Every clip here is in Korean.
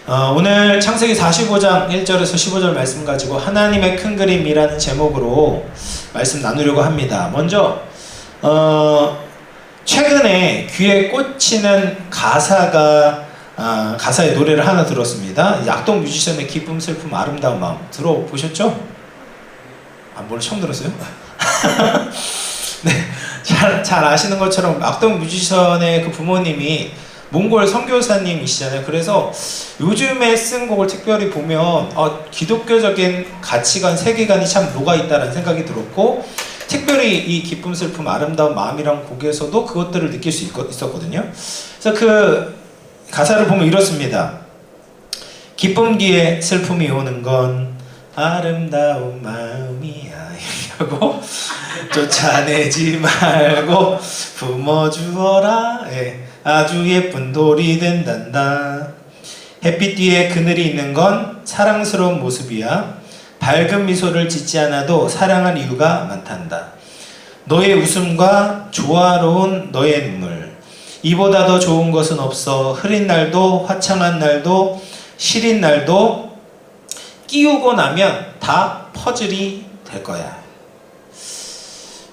오늘 창세기 45장 1절에서 15절 말씀 가지고 하나님의 큰 그림이라는 제목으로 말씀 나누려고 합니다. 먼저 최근에 귀에 꽂히는 가사의 노래를 하나 들었습니다. 악동 뮤지션의 기쁨, 슬픔, 아름다운 마음 들어보셨죠? 뭘 처음 들었어요? 네, 잘 아시는 것처럼 악동 뮤지션의 그 부모님이 몽골 선교사님이시잖아요. 그래서 요즘에 쓴 곡을 특별히 보면 기독교적인 가치관, 세계관이 참 녹아있다는 생각이 들었고, 특별히 이 기쁨, 슬픔, 아름다운 마음이란 곡에서도 그것들을 느낄 수 있었거든요. 그래서 그 가사를 보면 이렇습니다. 기쁨 뒤에 슬픔이 오는 건 아름다운 마음이야 하고 쫓아내지 말고 품어주어라, 아주 예쁜 돌이 된단다. 햇빛 뒤에 그늘이 있는 건 사랑스러운 모습이야. 밝은 미소를 짓지 않아도 사랑할 이유가 많단다. 너의 웃음과 조화로운 너의 눈물, 이보다 더 좋은 것은 없어. 흐린 날도 화창한 날도 시린 날도 끼우고 나면 다 퍼즐이 될 거야.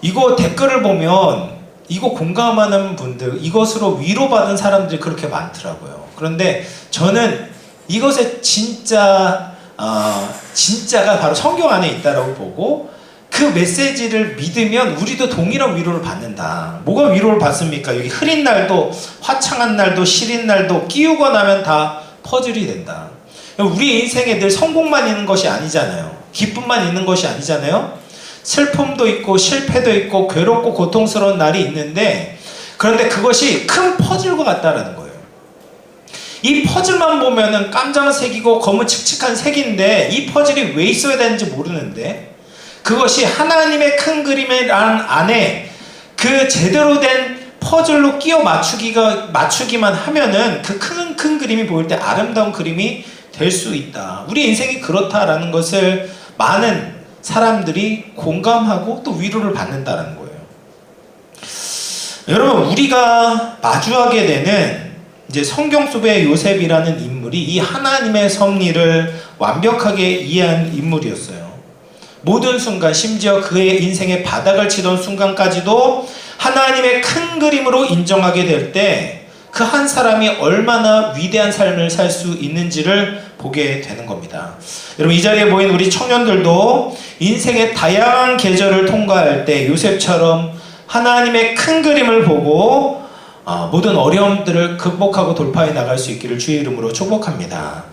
이거 댓글을 보면 이거 공감하는 분들, 이것으로 위로받은 사람들이 그렇게 많더라고요. 그런데 저는 이것의 진짜가 바로 성경 안에 있다라고 보고, 그 메시지를 믿으면 우리도 동일한 위로를 받는다. 뭐가 위로를 받습니까? 여기 흐린 날도 화창한 날도 시린 날도 끼우고 나면 다 퍼즐이 된다. 우리 인생에 늘 성공만 있는 것이 아니잖아요. 기쁨만 있는 것이 아니잖아요. 슬픔도 있고 실패도 있고 괴롭고 고통스러운 날이 있는데, 그런데 그것이 큰 퍼즐과 같다라는 거예요. 이 퍼즐만 보면은 깜장색이고 검은 칙칙한 색인데 이 퍼즐이 왜 있어야 되는지 모르는데, 그것이 하나님의 큰 그림이란 안에 그 제대로 된 퍼즐로 끼워 맞추기만 하면은 그 큰 그림이 보일 때 아름다운 그림이 될 수 있다. 우리 인생이 그렇다라는 것을 많은 사람들이 공감하고 또 위로를 받는다는 거예요. 여러분, 우리가 마주하게 되는 이제 성경 속의 요셉이라는 인물이 이 하나님의 섭리를 완벽하게 이해한 인물이었어요. 모든 순간, 심지어 그의 인생의 바닥을 치던 순간까지도 하나님의 큰 그림으로 인정하게 될 때 그 한 사람이 얼마나 위대한 삶을 살 수 있는지를 보게 되는 겁니다. 여러분, 이 자리에 모인 우리 청년들도 인생의 다양한 계절을 통과할 때 요셉처럼 하나님의 큰 그림을 보고 모든 어려움들을 극복하고 돌파해 나갈 수 있기를 주의 이름으로 축복합니다.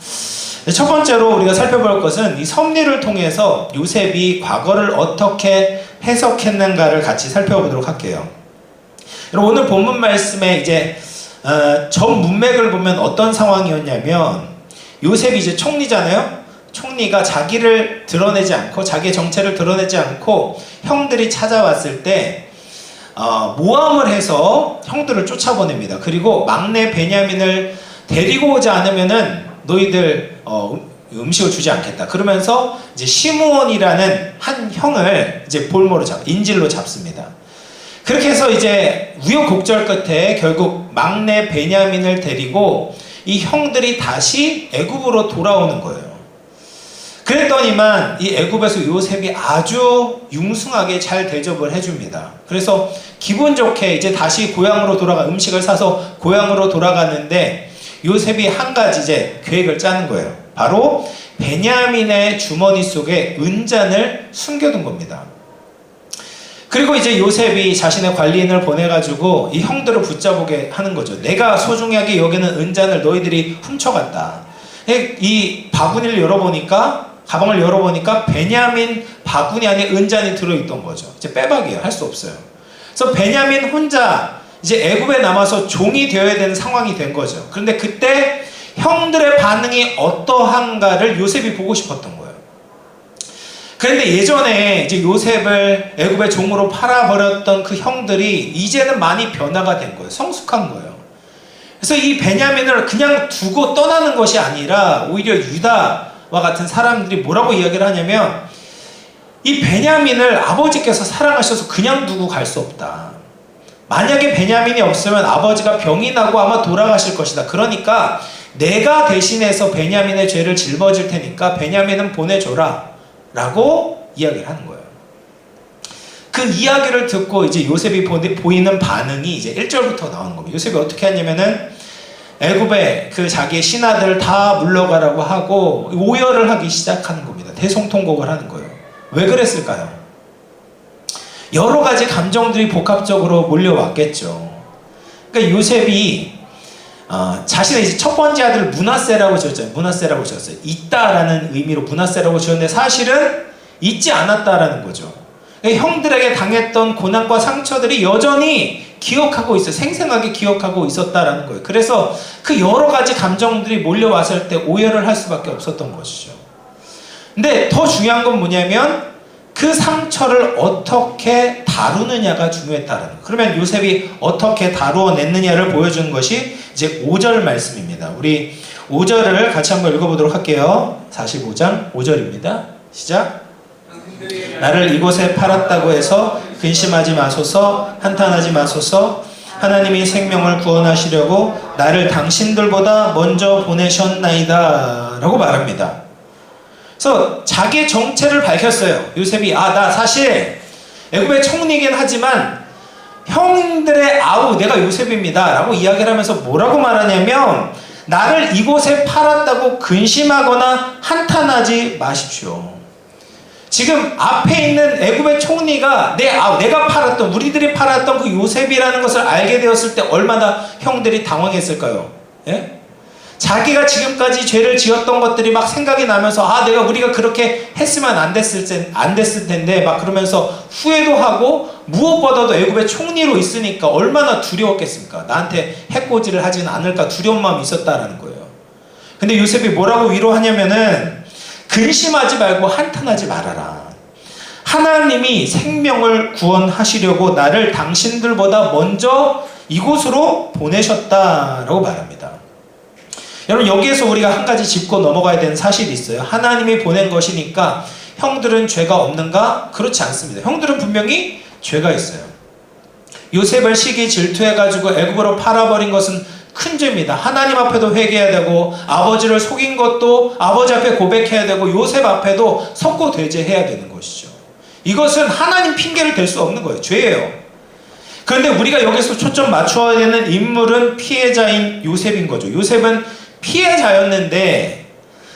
첫 번째로 우리가 살펴볼 것은 이 섭리를 통해서 요셉이 과거를 어떻게 해석했는가를 같이 살펴보도록 할게요. 여러분, 오늘 본문 말씀에 이제 전 문맥을 보면 어떤 상황이었냐면, 요셉이 이제 총리잖아요. 총리가 자기를 드러내지 않고, 자기의 정체를 드러내지 않고 형들이 찾아왔을 때 모함을 해서 형들을 쫓아보냅니다. 그리고 막내 베냐민을 데리고 오지 않으면은 너희들 음식을 주지 않겠다. 그러면서 이제 시므온이라는 한 형을 이제 볼모로 인질로 잡습니다. 그렇게 해서 이제 우여곡절 끝에 결국 막내 베냐민을 데리고 이 형들이 다시 애굽으로 돌아오는 거예요. 그랬더니만 이 애굽에서 요셉이 아주 융숭하게 잘 대접을 해줍니다. 그래서 기분 좋게 이제 다시 고향으로 돌아가 음식을 사서 고향으로 돌아갔는데, 요셉이 한 가지 이제 계획을 짜는 거예요. 바로 베냐민의 주머니 속에 은잔을 숨겨둔 겁니다. 그리고 이제 요셉이 자신의 관리인을 보내가지고 이 형들을 붙잡게 하는 거죠. 내가 소중하게 여기는 은잔을 너희들이 훔쳐갔다. 이 바구니를 열어보니까, 가방을 열어보니까 베냐민 바구니 안에 은잔이 들어있던 거죠. 이제 빼박이에요. 할 수 없어요. 그래서 베냐민 혼자 이제 애굽에 남아서 종이 되어야 되는 상황이 된 거죠. 그런데 그때 형들의 반응이 어떠한가를 요셉이 보고 싶었던 거예요. 그런데 예전에 이제 요셉을 애굽의 종으로 팔아버렸던 그 형들이 이제는 많이 변화가 된 거예요. 성숙한 거예요. 그래서 이 베냐민을 그냥 두고 떠나는 것이 아니라 오히려 유다와 같은 사람들이 뭐라고 이야기를 하냐면, 이 베냐민을 아버지께서 사랑하셔서 그냥 두고 갈 수 없다. 만약에 베냐민이 없으면 아버지가 병이 나고 아마 돌아가실 것이다. 그러니까 내가 대신해서 베냐민의 죄를 짊어질 테니까 베냐민은 보내줘라 라고 이야기를 하는 거예요. 그 이야기를 듣고 이제 요셉이 보이는 반응이 이제 1절부터 나오는 겁니다. 요셉이 어떻게 하냐면은 애굽에 그 자기의 신하들 다 물러가라고 하고 오열을 하기 시작하는 겁니다. 대성통곡을 하는 거예요. 왜 그랬을까요? 여러 가지 감정들이 복합적으로 몰려왔겠죠. 그러니까 요셉이 자신의 이제 첫 번째 아들을 므낫세라고 지었잖아요. 므낫세라고 지었어요. 있다라는 의미로 므낫세라고 지었는데 사실은 있지 않았다라는 거죠. 그러니까 형들에게 당했던 고난과 상처들이 여전히 기억하고 있어요. 생생하게 기억하고 있었다라는 거예요. 그래서 그 여러 가지 감정들이 몰려왔을 때 오열을 할 수밖에 없었던 것이죠. 근데 더 중요한 건 뭐냐면 그 상처를 어떻게 다루느냐가 중요했다라는 거예요. 그러면 요셉이 어떻게 다루어냈느냐를 보여주는 것이 이제 5절 말씀입니다. 우리 5절을 같이 한번 읽어보도록 할게요. 45장 5절입니다. 시작. 나를 이곳에 팔았다고 해서 근심하지 마소서, 한탄하지 마소서. 하나님이 생명을 구원하시려고 나를 당신들보다 먼저 보내셨나이다 라고 말합니다. 그래서 자기의 정체를 밝혔어요. 요셉이 나 사실 애굽의 총리이긴 하지만 형들의 아우 내가 요셉입니다 라고 이야기를 하면서 뭐라고 말하냐면 나를 이곳에 팔았다고 근심하거나 한탄하지 마십시오. 지금 앞에 있는 애굽의 총리가 내가 팔았던 우리들이 팔았던 그 요셉이라는 것을 알게 되었을 때 얼마나 형들이 당황했을까요? 예? 자기가 지금까지 죄를 지었던 것들이 막 생각이 나면서 우리가 그렇게 했으면 안 됐을 텐데 막 그러면서 후회도 하고 무엇보다도 애굽의 총리로 있으니까 얼마나 두려웠겠습니까? 나한테 해코지를 하지는 않을까 두려운 마음이 있었다라는 거예요. 근데 요셉이 뭐라고 위로하냐면은 근심하지 말고 한탄하지 말아라. 하나님이 생명을 구원하시려고 나를 당신들보다 먼저 이곳으로 보내셨다라고 말합니다. 여러분 여기에서 우리가 한 가지 짚고 넘어가야 되는 사실이 있어요. 하나님이 보낸 것이니까 형들은 죄가 없는가? 그렇지 않습니다. 형들은 분명히 죄가 있어요. 요셉을 시기 질투해가지고 애굽으로 팔아버린 것은 큰 죄입니다. 하나님 앞에도 회개해야 되고 아버지를 속인 것도 아버지 앞에 고백해야 되고 요셉 앞에도 석고대죄해야 되는 것이죠. 이것은 하나님 핑계를 댈 수 없는 거예요. 죄예요. 그런데 우리가 여기서 초점 맞춰야 되는 인물은 피해자인 요셉인 거죠. 요셉은 피해자였는데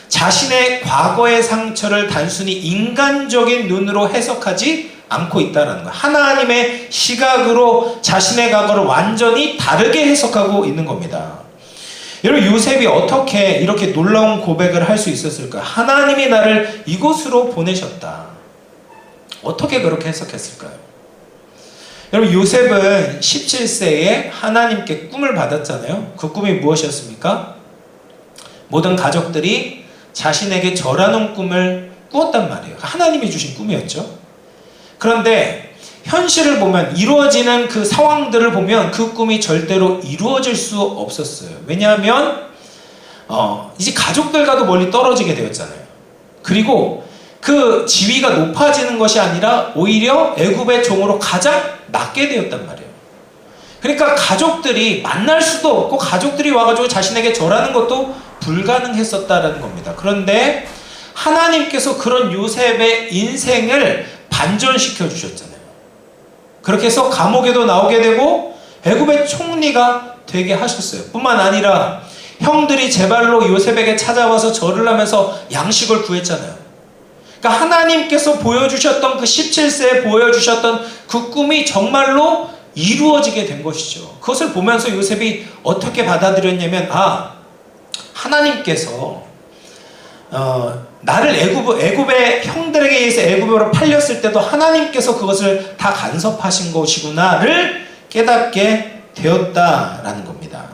자신의 과거의 상처를 단순히 인간적인 눈으로 해석하지 않고 있다는 거예요. 하나님의 시각으로 자신의 과거를 완전히 다르게 해석하고 있는 겁니다. 여러분 요셉이 어떻게 이렇게 놀라운 고백을 할 수 있었을까요? 하나님이 나를 이곳으로 보내셨다. 어떻게 그렇게 해석했을까요? 여러분 요셉은 17세에 하나님께 꿈을 받았잖아요. 그 꿈이 무엇이었습니까? 모든 가족들이 자신에게 절하는 꿈을 꾸었단 말이에요. 하나님이 주신 꿈이었죠. 그런데 현실을 보면 이루어지는 그 상황들을 보면 그 꿈이 절대로 이루어질 수 없었어요. 왜냐하면 이제 가족들과도 멀리 떨어지게 되었잖아요. 그리고 그 지위가 높아지는 것이 아니라 오히려 애굽의 종으로 가장 낮게 되었단 말이에요. 그러니까 가족들이 만날 수도 없고 가족들이 와가지고 자신에게 절하는 것도 불가능했었다는 겁니다. 그런데 하나님께서 그런 요셉의 인생을 반전시켜 주셨잖아요. 그렇게 해서 감옥에도 나오게 되고 애굽의 총리가 되게 하셨어요. 뿐만 아니라 형들이 제발로 요셉에게 찾아와서 절을 하면서 양식을 구했잖아요. 그러니까 하나님께서 보여주셨던 그 17세에 보여주셨던 그 꿈이 정말로 이루어지게 된 것이죠. 그것을 보면서 요셉이 어떻게 받아들였냐면 하나님께서 나를 애굽의 형들에게 의해서 애굽으로 팔렸을 때도 하나님께서 그것을 다 간섭하신 것이구나를 깨닫게 되었다라는 겁니다.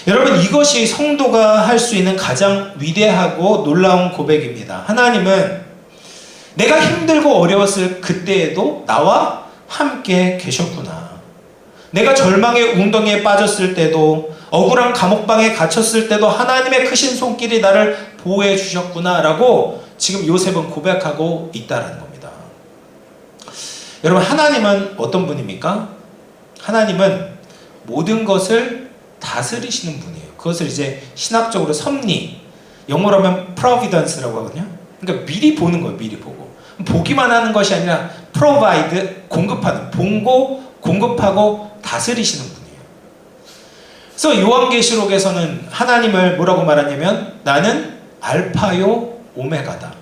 여러분 이것이 성도가 할 수 있는 가장 위대하고 놀라운 고백입니다. 하나님은 내가 힘들고 어려웠을 그때에도 나와 함께 계셨구나. 내가 절망의 웅덩이에 빠졌을 때도 억울한 감옥방에 갇혔을 때도 하나님의 크신 손길이 나를 보호해 주셨구나 라고 지금 요셉은 고백하고 있다는 겁니다. 여러분 하나님은 어떤 분입니까? 하나님은 모든 것을 다스리시는 분이에요. 그것을 이제 신학적으로 섭리, 영어로 하면 providence라고 하거든요. 그러니까 미리 보는 거예요. 미리 보고. 보기만 하는 것이 아니라 provide, 공급하는, 봉고, 공급하고 다스리시는 분이에요. 그래서 요한계시록에서는 하나님을 뭐라고 말하냐면 나는 알파요 오메가다.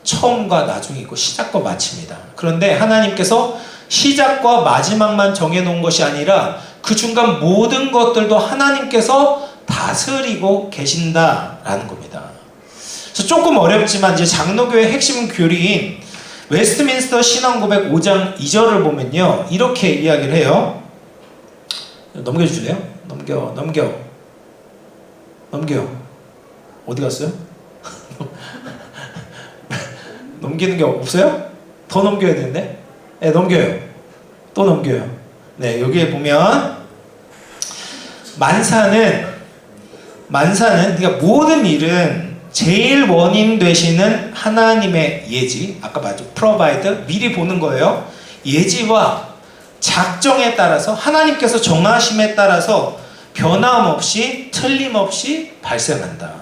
처음과 나중이고 시작과 마침이다. 그런데 하나님께서 시작과 마지막만 정해놓은 것이 아니라 그 중간 모든 것들도 하나님께서 다스리고 계신다라는 겁니다. 그래서 조금 어렵지만 이제 장로교의 핵심 교리인 웨스트민스터 신앙고백 5장 2절을 보면요, 이렇게 이야기를 해요. 넘겨주실래요? 넘겨. 어디 갔어요? 넘기는 게 없어요? 더 넘겨야 되는데? 네, 넘겨요. 또 넘겨요. 네, 여기에 보면 만사는 그러니까 모든 일은 제일 원인 되시는 하나님의 예지, 아까 말했죠, provide, 미리 보는 거예요. 예지와 작정에 따라서 하나님께서 정하심에 따라서 변함없이 틀림없이 발생한다.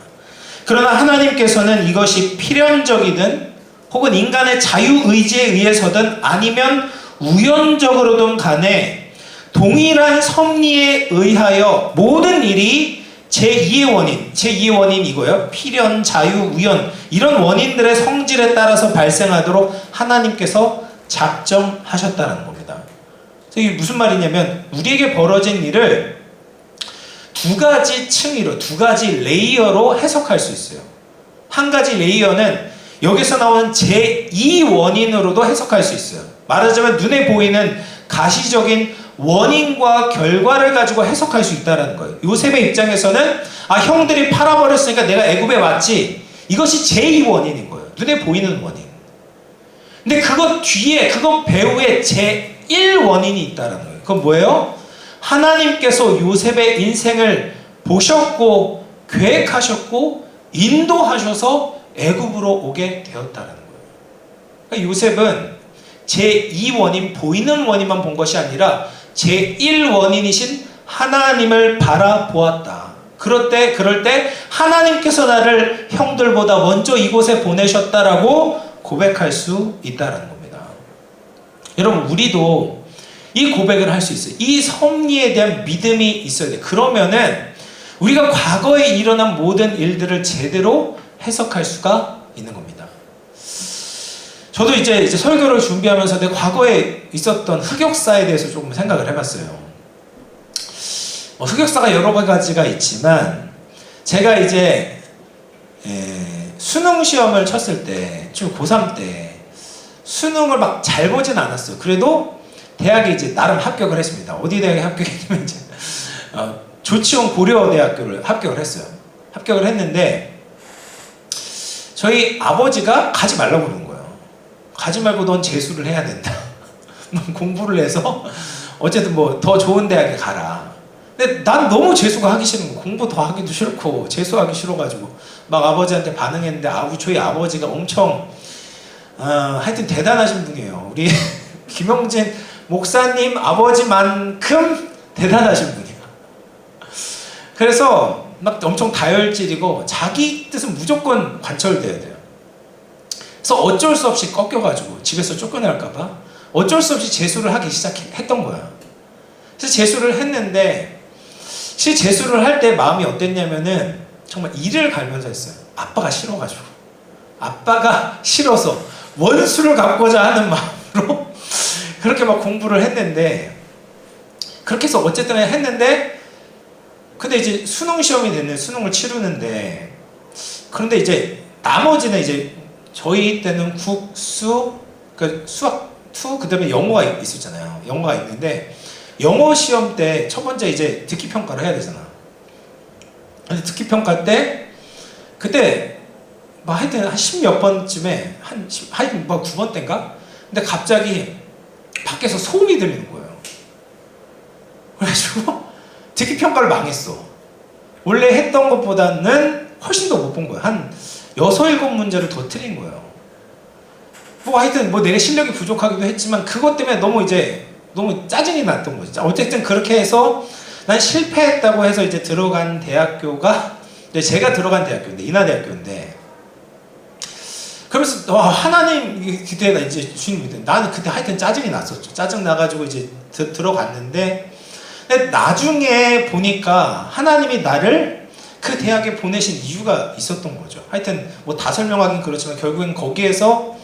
그러나 하나님께서는 이것이 필연적이든 혹은 인간의 자유의지에 의해서든 아니면 우연적으로든 간에 동일한 섭리에 의하여 모든 일이 제2의 원인 이거예요. 필연, 자유, 우연 이런 원인들의 성질에 따라서 발생하도록 하나님께서 작정하셨다는 겁니다. 이게 무슨 말이냐면 우리에게 벌어진 일을 두 가지 층위로, 두 가지 레이어로 해석할 수 있어요. 한 가지 레이어는 여기서 나오는 제2원인으로도 해석할 수 있어요. 말하자면 눈에 보이는 가시적인 원인과 결과를 가지고 해석할 수 있다는 거예요. 요셉의 입장에서는 형들이 팔아버렸으니까 내가 애굽에 왔지. 이것이 제2원인인 거예요. 눈에 보이는 원인. 근데 그것 뒤에, 그것 배후에 제1원인이 있다는 거예요. 그건 뭐예요? 하나님께서 요셉의 인생을 보셨고 계획하셨고 인도하셔서 애굽으로 오게 되었다는 거예요. 그러니까 요셉은 제2원인, 보이는 원인만 본 것이 아니라 제1원인이신 하나님을 바라보았다. 그럴 때 하나님께서 나를 형들보다 먼저 이곳에 보내셨다라고 고백할 수 있다는 겁니다. 여러분, 우리도 이 고백을 할 수 있어요. 이 섭리에 대한 믿음이 있어야 돼요. 그러면은 우리가 과거에 일어난 모든 일들을 제대로 해석할 수가 있는 겁니다. 저도 이제 설교를 준비하면서 내 과거에 있었던 흑역사에 대해서 조금 생각을 해봤어요. 흑역사가 여러 가지가 있지만 제가 이제 수능 시험을 쳤을 때, 지금 고3 때 수능을 막 잘 보진 않았어요. 그래도 대학에 이제 나름 합격을 했습니다. 어디 대학에 합격했냐면 이제 조치원 고려대학교를 합격을 했어요. 합격을 했는데 저희 아버지가 가지 말라고 그러는 거예요. 가지 말고 넌 재수를 해야 된다. 넌 공부를 해서 어쨌든 뭐 더 좋은 대학에 가라. 근데 난 너무 재수가 하기 싫은 거예요. 공부 더 하기도 싫고 재수하기 싫어가지고 막 아버지한테 반응했는데 저희 아버지가 엄청 하여튼 대단하신 분이에요. 우리 김용진 목사님 아버지만큼 대단하신 분이에요. 그래서 막 엄청 다혈질이고 자기 뜻은 무조건 관철돼야 돼요. 그래서 어쩔 수 없이 꺾여가지고 집에서 쫓겨날까봐 어쩔 수 없이 재수를 하기 시작했던 거야. 그래서 재수를 했는데 실제 재수를 할 때 마음이 어땠냐면은 정말 이를 갈면서 했어요. 아빠가 싫어가지고, 아빠가 싫어서 원수를 갚고자 하는 마음으로 그렇게 막 공부를 했는데, 그렇게 해서 어쨌든 했는데, 근데 이제 수능 시험이 됐는데 수능을 치르는데, 그런데 이제 나머지는 이제 저희 때는 국수, 그 수학 2, 그 다음에 영어가 있었잖아요. 영어가 있는데 영어 시험 때 첫 번째 이제 듣기 평가를 해야 되잖아. 근데 듣기 평가 때 그때 뭐 하여튼 한 10몇 번쯤에 하여튼 뭐 9번 때인가? 근데 갑자기 밖에서 소음이 들리는 거예요. 그래가지고 듣기 평가를 망했어. 원래 했던 것보다는 훨씬 더 못 본 거예요. 한 6, 7문제를 더 틀린 거예요. 뭐 하여튼 뭐 내 실력이 부족하기도 했지만 그것 때문에 너무 짜증이 났던 거죠. 어쨌든 그렇게 해서 난 실패했다고 해서 이제 들어간 대학교가 이제 제가 들어간 대학교인데 인하대학교인데 그러면서 하나님 그때 나 이제 주님 나는 그때 하여튼 짜증이 났었죠. 짜증 나가지고 이제 들어갔는데 근데 나중에 보니까 하나님이 나를 그 대학에 보내신 이유가 있었던 거죠. 하여튼 뭐 다 설명하긴 그렇지만 결국엔 거기에서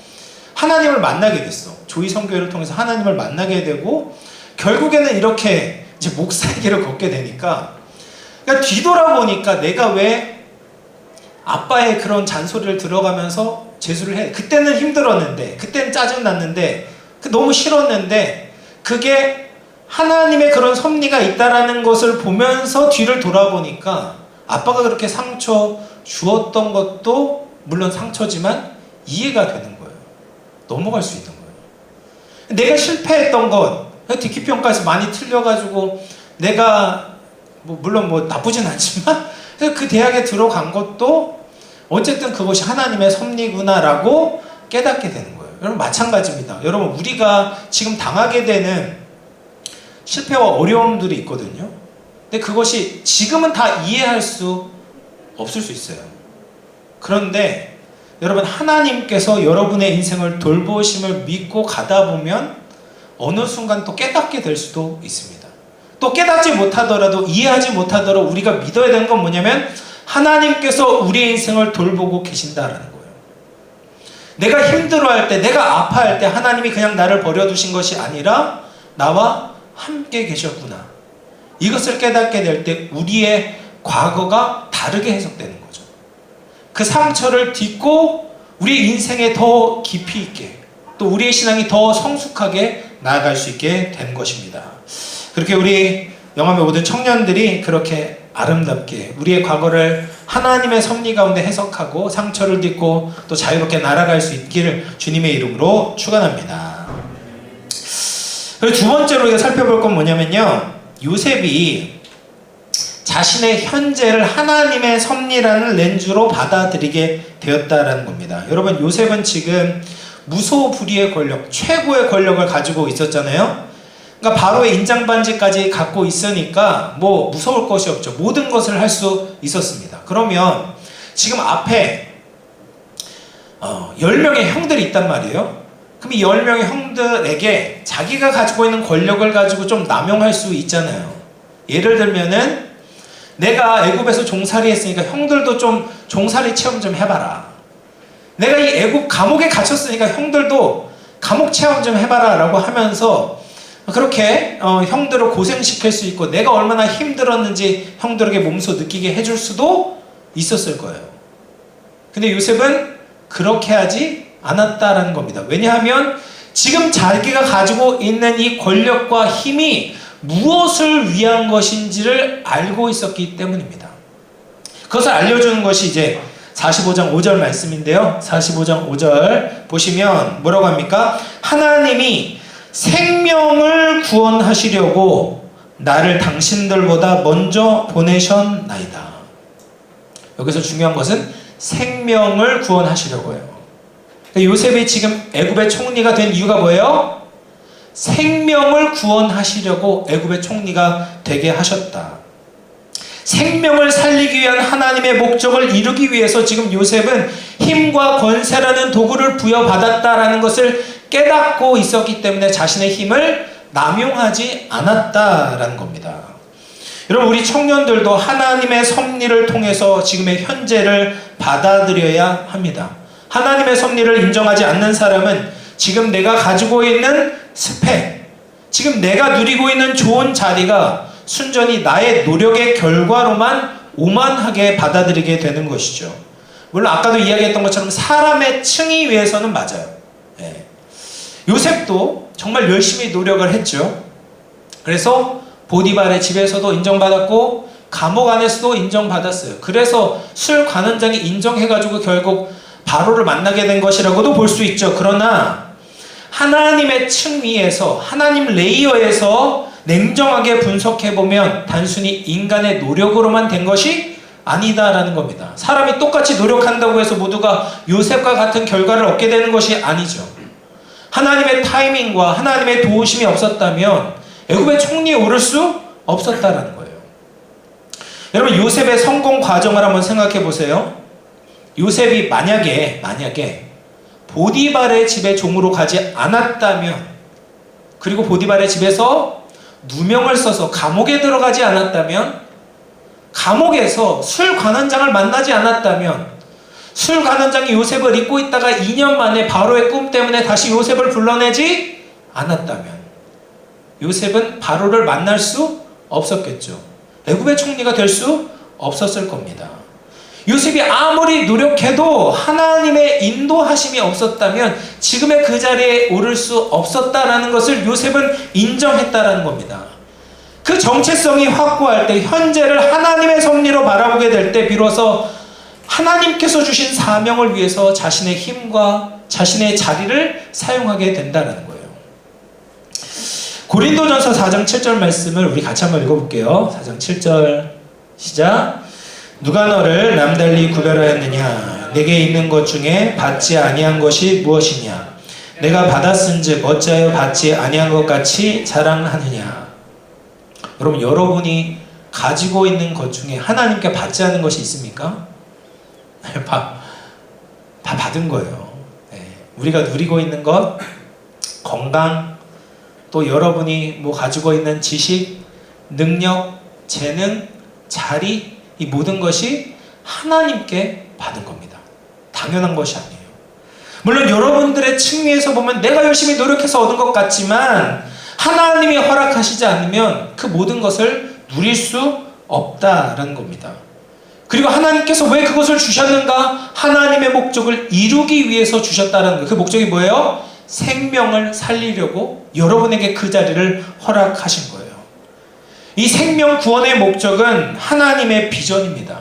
하나님을 만나게 됐어. 조이 선교회를 통해서 하나님을 만나게 되고 결국에는 이렇게 이제 목사의 길을 걷게 되니까 그러니까 뒤돌아보니까 내가 왜 아빠의 그런 잔소리를 들어가면서 재수를 해. 그때는 힘들었는데 그때는 짜증났는데 너무 싫었는데 그게 하나님의 그런 섭리가 있다라는 것을 보면서 뒤를 돌아보니까 아빠가 그렇게 상처 주었던 것도 물론 상처지만 이해가 되는 거예요. 넘어갈 수 있는 거예요. 내가 실패했던 것 뒷기평가에서 많이 틀려가지고 내가 물론 나쁘진 않지만 그 대학에 들어간 것도 어쨌든 그것이 하나님의 섭리구나라고 깨닫게 되는 거예요. 여러분 마찬가지입니다. 여러분 우리가 지금 당하게 되는 실패와 어려움들이 있거든요. 근데 그것이 지금은 다 이해할 수 없을 수 있어요. 그런데 여러분 하나님께서 여러분의 인생을 돌보심을 믿고 가다 보면 어느 순간 또 깨닫게 될 수도 있습니다. 또 깨닫지 못하더라도 이해하지 못하더라도 우리가 믿어야 되는 건 뭐냐면 하나님께서 우리의 인생을 돌보고 계신다라는 거예요. 내가 힘들어할 때 내가 아파할 때 하나님이 그냥 나를 버려두신 것이 아니라 나와 함께 계셨구나. 이것을 깨닫게 될 때 우리의 과거가 다르게 해석되는 거죠. 그 상처를 딛고 우리 인생에 더 깊이 있게 또 우리의 신앙이 더 성숙하게 나아갈 수 있게 된 것입니다. 그렇게 우리 영암의 모든 청년들이 그렇게 아름답게 우리의 과거를 하나님의 섭리 가운데 해석하고 상처를 딛고 또 자유롭게 날아갈 수 있기를 주님의 이름으로 축원합니다. 그리고 두 번째로 우리가 살펴볼 건 뭐냐면요, 요셉이 자신의 현재를 하나님의 섭리라는 렌즈로 받아들이게 되었다라는 겁니다. 여러분 요셉은 지금 무소불위의 권력, 최고의 권력을 가지고 있었잖아요. 그러니까 바로의 인장반지까지 갖고 있으니까 뭐 무서울 것이 없죠. 모든 것을 할 수 있었습니다. 그러면 지금 앞에 10명의 형들이 있단 말이에요. 그럼 이 10명의 형들에게 자기가 가지고 있는 권력을 가지고 좀 남용할 수 있잖아요. 예를 들면은 내가 애굽에서 종살이 했으니까 형들도 좀 종살이 체험 좀 해봐라. 내가 이 애굽 감옥에 갇혔으니까 형들도 감옥 체험 좀 해봐라 라고 하면서 그렇게 형들을 고생시킬 수 있고 내가 얼마나 힘들었는지 형들에게 몸소 느끼게 해줄 수도 있었을 거예요. 근데 요셉은 그렇게 하지 않았다라는 겁니다. 왜냐하면 지금 자기가 가지고 있는 이 권력과 힘이 무엇을 위한 것인지를 알고 있었기 때문입니다. 그것을 알려주는 것이 이제 45장 5절 말씀인데요. 45장 5절 보시면 뭐라고 합니까? 하나님이 생명을 구원하시려고 나를 당신들보다 먼저 보내셨나이다. 여기서 중요한 것은 생명을 구원하시려고요. 요셉이 지금 애굽의 총리가 된 이유가 뭐예요? 생명을 구원하시려고 애굽의 총리가 되게 하셨다. 생명을 살리기 위한 하나님의 목적을 이루기 위해서 지금 요셉은 힘과 권세라는 도구를 부여받았다라는 것을 깨닫고 있었기 때문에 자신의 힘을 남용하지 않았다라는 겁니다. 여러분 우리 청년들도 하나님의 섭리를 통해서 지금의 현재를 받아들여야 합니다. 하나님의 섭리를 인정하지 않는 사람은 지금 내가 가지고 있는 스펙, 지금 내가 누리고 있는 좋은 자리가 순전히 나의 노력의 결과로만 오만하게 받아들이게 되는 것이죠. 물론 아까도 이야기했던 것처럼 사람의 칭의 위해서는 맞아요. 요셉도 정말 열심히 노력을 했죠. 그래서 보디발의 집에서도 인정받았고 감옥 안에서도 인정받았어요. 그래서 술 관원장이 인정해가지고 결국 바로를 만나게 된 것이라고도 볼 수 있죠. 그러나 하나님의 층위에서 하나님 레이어에서 냉정하게 분석해보면 단순히 인간의 노력으로만 된 것이 아니다라는 겁니다. 사람이 똑같이 노력한다고 해서 모두가 요셉과 같은 결과를 얻게 되는 것이 아니죠. 하나님의 타이밍과 하나님의 도우심이 없었다면 애굽의 총리에 오를 수 없었다라는 거예요. 여러분 요셉의 성공 과정을 한번 생각해 보세요. 요셉이 만약에 보디발의 집에 종으로 가지 않았다면, 그리고 보디발의 집에서 누명을 써서 감옥에 들어가지 않았다면, 감옥에서 술 관원장을 만나지 않았다면, 술 관원장이 요셉을 잊고 있다가 2년 만에 바로의 꿈 때문에 다시 요셉을 불러내지 않았다면 요셉은 바로를 만날 수 없었겠죠. 애굽의 총리가 될 수 없었을 겁니다. 요셉이 아무리 노력해도 하나님의 인도하심이 없었다면 지금의 그 자리에 오를 수 없었다라는 것을 요셉은 인정했다라는 겁니다. 그 정체성이 확고할 때, 현재를 하나님의 섭리로 바라보게 될 때 비로소 하나님께서 주신 사명을 위해서 자신의 힘과 자신의 자리를 사용하게 된다는 거예요. 고린도전서 4장 7절 말씀을 우리 같이 한번 읽어볼게요. 4장 7절 시작. 누가 너를 남달리 구별하였느냐? 내게 있는 것 중에 받지 아니한 것이 무엇이냐? 내가 받았은즉 어찌하여 받지 아니한 것 같이 자랑하느냐? 여러분, 여러분이 가지고 있는 것 중에 하나님께 받지 않은 것이 있습니까? 다 받은 거예요. 우리가 누리고 있는 것, 건강, 또 여러분이 가지고 있는 지식, 능력, 재능, 자리, 이 모든 것이 하나님께 받은 겁니다. 당연한 것이 아니에요. 물론 여러분들의 층위에서 보면 내가 열심히 노력해서 얻은 것 같지만 하나님이 허락하시지 않으면 그 모든 것을 누릴 수 없다라는 겁니다. 그리고 하나님께서 왜 그것을 주셨는가? 하나님의 목적을 이루기 위해서 주셨다는 거예요. 그 목적이 뭐예요? 생명을 살리려고 여러분에게 그 자리를 허락하신 거예요. 이 생명 구원의 목적은 하나님의 비전입니다.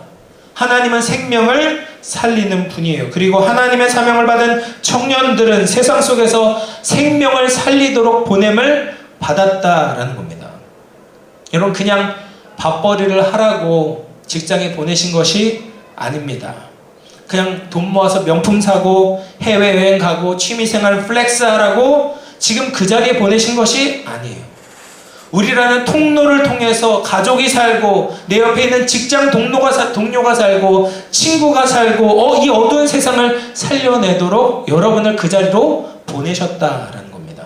하나님은 생명을 살리는 분이에요. 그리고 하나님의 사명을 받은 청년들은 세상 속에서 생명을 살리도록 보냄을 받았다라는 겁니다. 여러분, 그냥 밥벌이를 하라고 직장에 보내신 것이 아닙니다. 그냥 돈 모아서 명품 사고 해외여행 가고 취미생활 플렉스 하라고 지금 그 자리에 보내신 것이 아니에요. 우리라는 통로를 통해서 가족이 살고 내 옆에 있는 직장 동료가 살고 친구가 살고 이 어두운 세상을 살려내도록 여러분을 그 자리로 보내셨다라는 겁니다.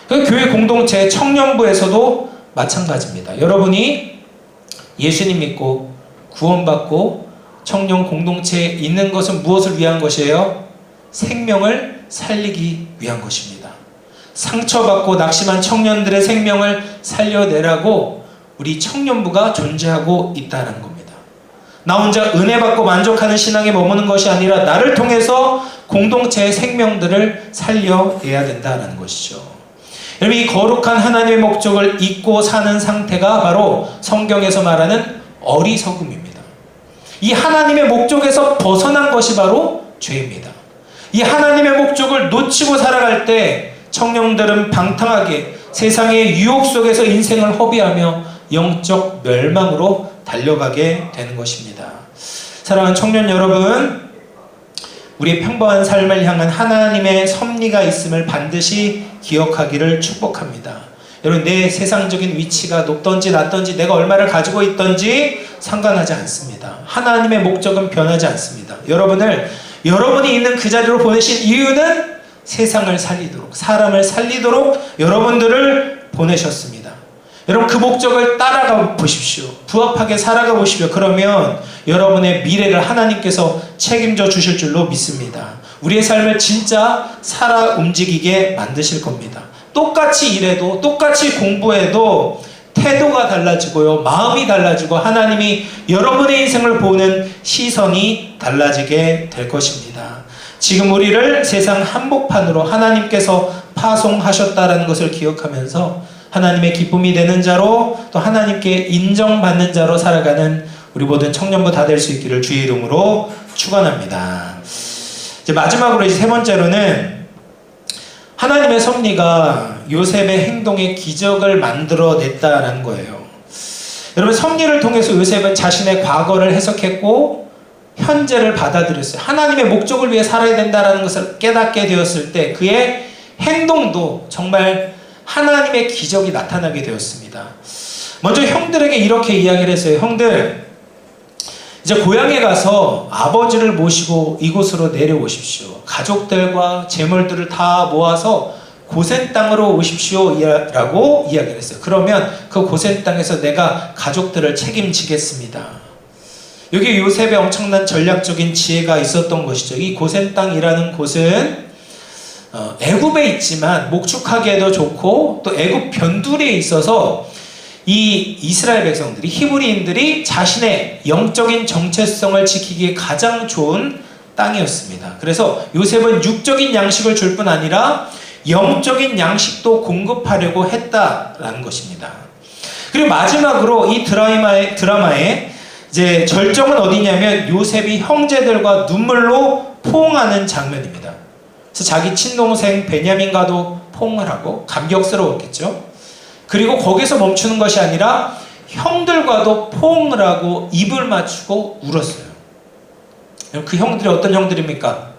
그 교회 공동체 청년부에서도 마찬가지입니다. 여러분이 예수님 믿고 구원받고 청년 공동체에 있는 것은 무엇을 위한 것이에요? 생명을 살리기 위한 것입니다. 상처받고 낙심한 청년들의 생명을 살려내라고 우리 청년부가 존재하고 있다는 겁니다. 나 혼자 은혜 받고 만족하는 신앙에 머무는 것이 아니라 나를 통해서 공동체의 생명들을 살려내야 된다는 것이죠. 여러분, 이 거룩한 하나님의 목적을 잊고 사는 상태가 바로 성경에서 말하는 어리석음입니다. 이 하나님의 목적에서 벗어난 것이 바로 죄입니다. 이 하나님의 목적을 놓치고 살아갈 때 청년들은 방탕하게 세상의 유혹 속에서 인생을 허비하며 영적 멸망으로 달려가게 되는 것입니다. 사랑하는 청년 여러분, 우리의 평범한 삶을 향한 하나님의 섭리가 있음을 반드시 기억하기를 축복합니다. 여러분, 내 세상적인 위치가 높든지 낮든지 내가 얼마를 가지고 있든지 상관하지 않습니다. 하나님의 목적은 변하지 않습니다. 여러분이 있는 그 자리로 보내신 이유는 세상을 살리도록, 사람을 살리도록 여러분들을 보내셨습니다. 여러분, 그 목적을 따라가 보십시오. 부합하게 살아가 보십시오. 그러면 여러분의 미래를 하나님께서 책임져 주실 줄로 믿습니다. 우리의 삶을 진짜 살아 움직이게 만드실 겁니다. 똑같이 일해도, 똑같이 공부해도 태도가 달라지고요, 마음이 달라지고 하나님이 여러분의 인생을 보는 시선이 달라지게 될 것입니다. 지금 우리를 세상 한복판으로 하나님께서 파송하셨다라는 것을 기억하면서 하나님의 기쁨이 되는 자로, 또 하나님께 인정받는 자로 살아가는 우리 모든 청년부 다 될 수 있기를 주의 이름으로 축원합니다. 이제 마지막으로 이제 세 번째로는 하나님의 섭리가 요셉의 행동에 기적을 만들어냈다라는 거예요. 여러분, 섭리를 통해서 요셉은 자신의 과거를 해석했고 현재를 받아들였어요. 하나님의 목적을 위해 살아야 된다는 것을 깨닫게 되었을 때 그의 행동도 정말 하나님의 기적이 나타나게 되었습니다. 먼저 형들에게 이렇게 이야기를 했어요. 형들, 이제 고향에 가서 아버지를 모시고 이곳으로 내려오십시오. 가족들과 재물들을 다 모아서 고센 땅으로 오십시오 라고 이야기를 했어요. 그러면 그 고센 땅에서 내가 가족들을 책임지겠습니다. 여기 요셉의 엄청난 전략적인 지혜가 있었던 것이죠. 이 고센 땅이라는 곳은 애굽에 있지만 목축하기에도 좋고 또 애굽 변두리에 있어서 이 이스라엘 백성들이, 히브리인들이 자신의 영적인 정체성을 지키기에 가장 좋은 땅이었습니다. 그래서 요셉은 육적인 양식을 줄 뿐 아니라 영적인 양식도 공급하려고 했다라는 것입니다. 그리고 마지막으로 이 드라마의 이제 절정은 어디냐면 요셉이 형제들과 눈물로 포옹하는 장면입니다. 그래서 자기 친동생 베냐민과도 포옹을 하고 감격스러웠겠죠. 그리고 거기서 멈추는 것이 아니라 형들과도 포옹을 하고 입을 맞추고 울었어요. 그 형들이 어떤 형들입니까?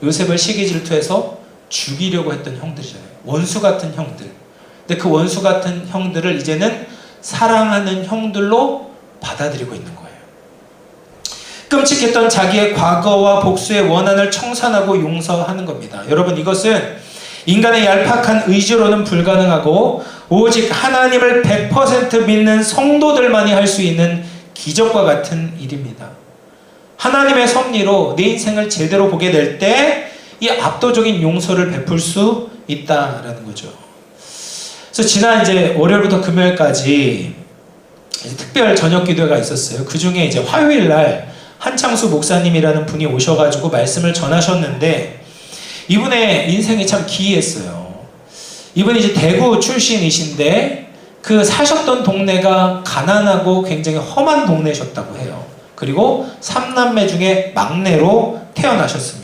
요셉을 시기 질투해서 죽이려고 했던 형들이잖아요. 원수 같은 형들. 근데 그 원수 같은 형들을 이제는 사랑하는 형들로 받아들이고 있는 거예요. 끔찍했던 자기의 과거와 복수의 원한을 청산하고 용서하는 겁니다. 여러분, 이것은 인간의 얄팍한 의지로는 불가능하고 오직 하나님을 100% 믿는 성도들만이 할 수 있는 기적과 같은 일입니다. 하나님의 섭리로 내 인생을 제대로 보게 될 때 이 압도적인 용서를 베풀 수 있다라는 거죠. 그래서 지난 이제 월요일부터 금요일까지 특별 저녁 기도회가 있었어요. 그 중에 이제 화요일 날 한창수 목사님이라는 분이 오셔가지고 말씀을 전하셨는데 이분의 인생이 참 기이했어요. 이분이 이제 대구 출신이신데 그 사셨던 동네가 가난하고 굉장히 험한 동네셨다고 해요. 그리고 3남매 중에 막내로 태어나셨습니다.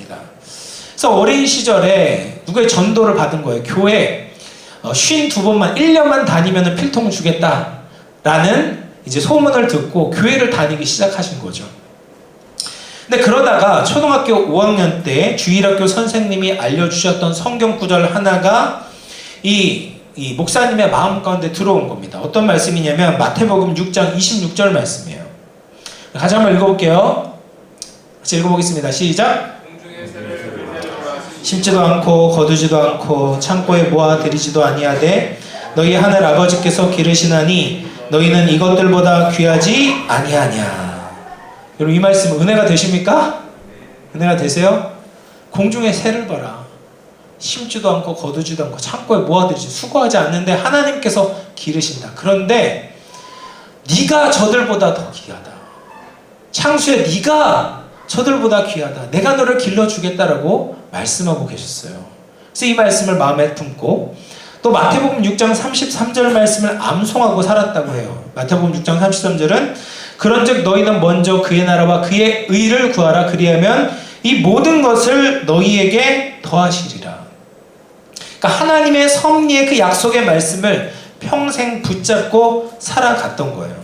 그래서 어린 시절에 누구의 전도를 받은 거예요. 교회 52번만 1년만 다니면 필통 주겠다라는 이제 소문을 듣고 교회를 다니기 시작하신 거죠. 근데 그러다가 초등학교 5학년 때 주일학교 선생님이 알려주셨던 성경 구절 하나가 이 목사님의 마음 가운데 들어온 겁니다. 어떤 말씀이냐면 마태복음 6장 26절 말씀이에요. 같이 한번 읽어볼게요. 같이 읽어보겠습니다. 시작. 심지도 않고 거두지도 않고 창고에 모아 들이지도 아니하되 너희 하늘 아버지께서 기르시나니 너희는 이것들보다 귀하지 아니하냐. 여러분, 이 말씀 은혜가 되십니까? 은혜가 되세요? 공중의 새를 봐라. 심지도 않고 거두지도 않고 창고에 모아들이지 수고하지 않는데 하나님께서 기르신다. 그런데 네가 저들보다 더 귀하다. 창수에 네가 저들보다 귀하다. 내가 너를 길러주겠다라고 말씀하고 계셨어요. 그래서 이 말씀을 마음에 품고 또 마태복음 6장 33절 말씀을 암송하고 살았다고 해요. 마태복음 6장 33절은 그런즉 너희는 먼저 그의 나라와 그의 의를 구하라. 그리하면 이 모든 것을 너희에게 더하시리라. 그러니까 하나님의 섭리의 그 약속의 말씀을 평생 붙잡고 살아갔던 거예요.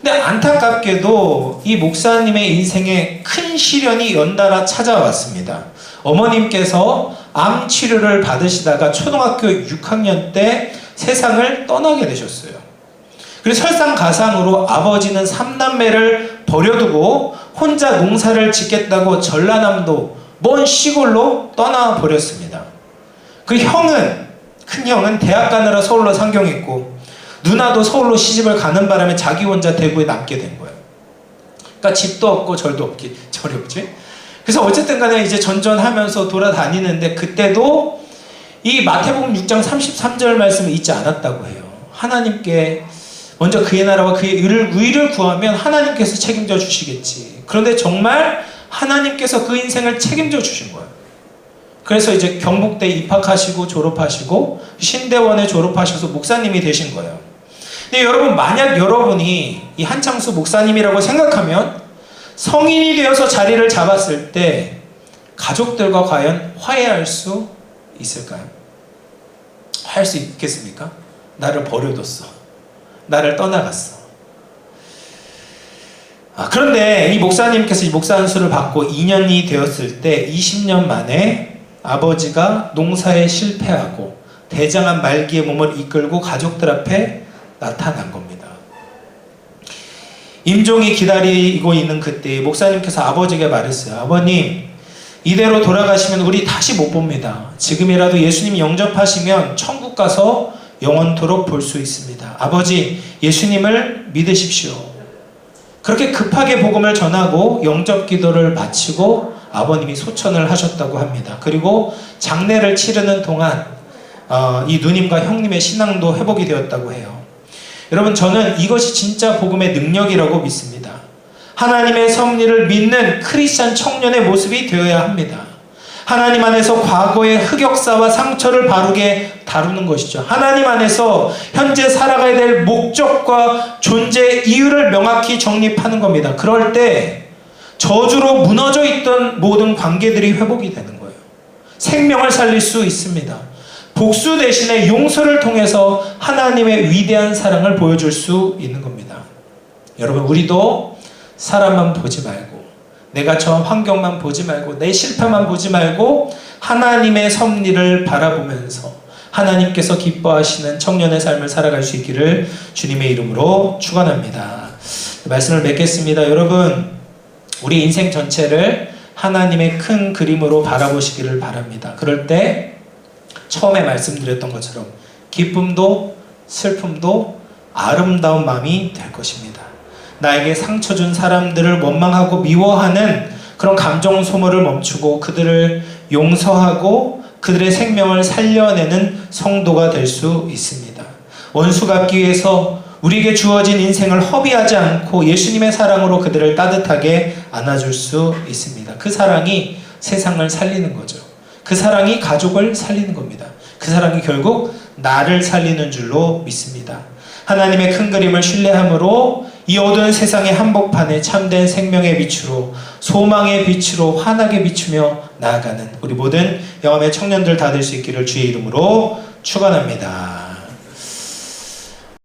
근데 안타깝게도 이 목사님의 인생에 큰 시련이 연달아 찾아왔습니다. 어머님께서 암 치료를 받으시다가 초등학교 6학년 때 세상을 떠나게 되셨어요. 그래서 설상가상으로 아버지는 3남매를 버려두고 혼자 농사를 짓겠다고 전라남도 먼 시골로 떠나버렸습니다. 그 형은, 큰 형은 대학 가느라 서울로 상경했고 누나도 서울로 시집을 가는 바람에 자기 혼자 대구에 남게 된 거예요. 그러니까 집도 없고 절도 없기, 절이 없지. 그래서 어쨌든 간에 이제 전전하면서 돌아다니는데 그때도 이 마태복음 6장 33절 말씀을 잊지 않았다고 해요. 하나님께 먼저 그의 나라와 그의 의를 구하면 하나님께서 책임져 주시겠지. 그런데 정말 하나님께서 그 인생을 책임져 주신 거예요. 그래서 이제 경북대 입학하시고 졸업하시고 신대원에 졸업하셔서 목사님이 되신 거예요. 근데 여러분, 만약 여러분이 이 한창수 목사님이라고 생각하면 성인이 되어서 자리를 잡았을 때 가족들과 과연 화해할 수 있을까요? 할 수 있겠습니까? 나를 버려뒀어. 나를 떠나갔어. 그런데 이 목사님께서 이 목사 안수를 받고 2년이 되었을 때 20년 만에 아버지가 농사에 실패하고 대장암 말기의 몸을 이끌고 가족들 앞에 나타난 겁니다. 임종이 기다리고 있는 그때 목사님께서 아버지에게 말했어요. 아버님, 이대로 돌아가시면 우리 다시 못 봅니다. 지금이라도 예수님 영접하시면 천국 가서 영원토록 볼 수 있습니다. 아버지, 예수님을 믿으십시오. 그렇게 급하게 복음을 전하고 영접 기도를 마치고 아버님이 소천을 하셨다고 합니다. 그리고 장례를 치르는 동안 이 누님과 형님의 신앙도 회복이 되었다고 해요. 여러분, 저는 이것이 진짜 복음의 능력이라고 믿습니다. 하나님의 섭리를 믿는 크리스찬 청년의 모습이 되어야 합니다. 하나님 안에서 과거의 흑역사와 상처를 바르게 다루는 것이죠. 하나님 안에서 현재 살아가야 될 목적과 존재의 이유를 명확히 정립하는 겁니다. 그럴 때 저주로 무너져 있던 모든 관계들이 회복이 되는 거예요. 생명을 살릴 수 있습니다. 복수 대신에 용서를 통해서 하나님의 위대한 사랑을 보여줄 수 있는 겁니다. 여러분, 우리도 사람만 보지 말고, 내가 처한 환경만 보지 말고, 내 실패만 보지 말고 하나님의 섭리를 바라보면서 하나님께서 기뻐하시는 청년의 삶을 살아갈 수 있기를 주님의 이름으로 축원합니다. 말씀을 맺겠습니다. 여러분, 우리 인생 전체를 하나님의 큰 그림으로 바라보시기를 바랍니다. 그럴 때 처음에 말씀드렸던 것처럼 기쁨도 슬픔도 아름다운 마음이 될 것입니다. 나에게 상처 준 사람들을 원망하고 미워하는 그런 감정 소모를 멈추고 그들을 용서하고 그들의 생명을 살려내는 성도가 될 수 있습니다. 원수 갚기 위해서 우리에게 주어진 인생을 허비하지 않고 예수님의 사랑으로 그들을 따뜻하게 안아줄 수 있습니다. 그 사랑이 세상을 살리는 거죠. 그 사랑이 가족을 살리는 겁니다. 그 사랑이 결국 나를 살리는 줄로 믿습니다. 하나님의 큰 그림을 신뢰함으로 이 어두운 세상의 한복판에 참된 생명의 빛으로, 소망의 빛으로 환하게 비추며 나아가는 우리 모든 영암의 청년들 다 될 수 있기를 주의 이름으로 축원합니다.